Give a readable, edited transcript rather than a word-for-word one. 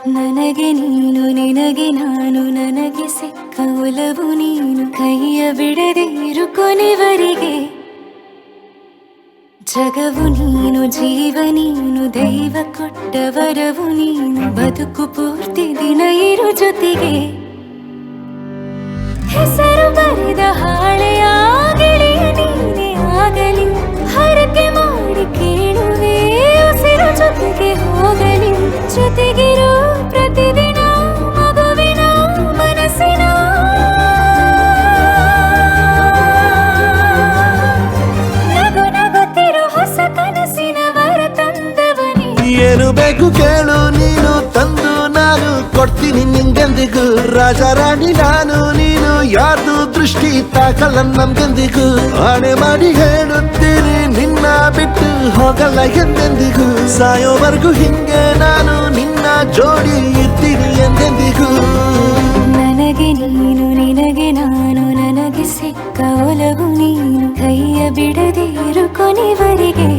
ನನಗೆ ನೀನು ನಿನಗೆ ನಾನು ನನಗೆ ಸಿಕ್ಕ ಒಲವು ನೀನು ಕೈಯ ಬಿಡದೆ ಇರು ಕೊನೆವರೆಗೆ ಜಗವು ನೀನು ಜೀವ ನೀನು ದೈವ ಕೊಟ್ಟ ವರವು ನೀನು ಬದುಕು ಪೂರ್ತಿ ದಿನ ಇರು ಜೊತೆಗೆ ಹೆಸರು ಬರೆದ ಹಾಳೆಯ ಗೆಳೆಯ ನೀನೇ ಆಗಲಿ ಹರಕೆ ಮಾಡಿ ಕೇಳುವೆ ಉಸಿರು ಜೊತೆಗೆ ಹೋಗಲಿ ಜೊತೆಗಿರೋ ಪ್ರತಿದಿನ ಮಗುವಿನ ಮನಸ್ಸಿನ ನಗು ನಗುತ್ತಿರೋ ಹೊಸ ಕನಸಿನ ವರ ತಂದವನೇ ಏನು ಬೇಕು ಕೇಳು ನೀನು ತಂದು ನಾನು ಕೊಡ್ತೀನಿ ನಿಂಗೆಂದಿಗೂ ರಾಜ ರಾಣಿ ನಾನು ನೀನು ಯಾರ್ದು ದೃಷ್ಟಿ ತಾಕಲ್ಲ ನಮ್ಗೆಂದಿಗೂ ಆಣೆ ಮಾಡಿ ಹೇಳುತ್ತೀನಿ ನಿನ್ನ ಬಿಟ್ಟು ಹೋಗಲ್ಲ ಎಂದೆಂದಿಗೂ ಸಾಯೋವರೆಗೂ ಹಿಂಗೆ ನಾನು ನಿನ್ನ ಜೋಡಿ ಇರ್ತೀನಿ ಎಂದೆಂದಿಗೂ ನನಗೆ ನೀನು ನಿನಗೆ ನಾನು ನನಗೆ ಸಿಕ್ಕ ಒಲವು ನೀನು ಕೈಯ ಬಿಡದೆ ಇರು ಕೊನೆವರೆಗೆ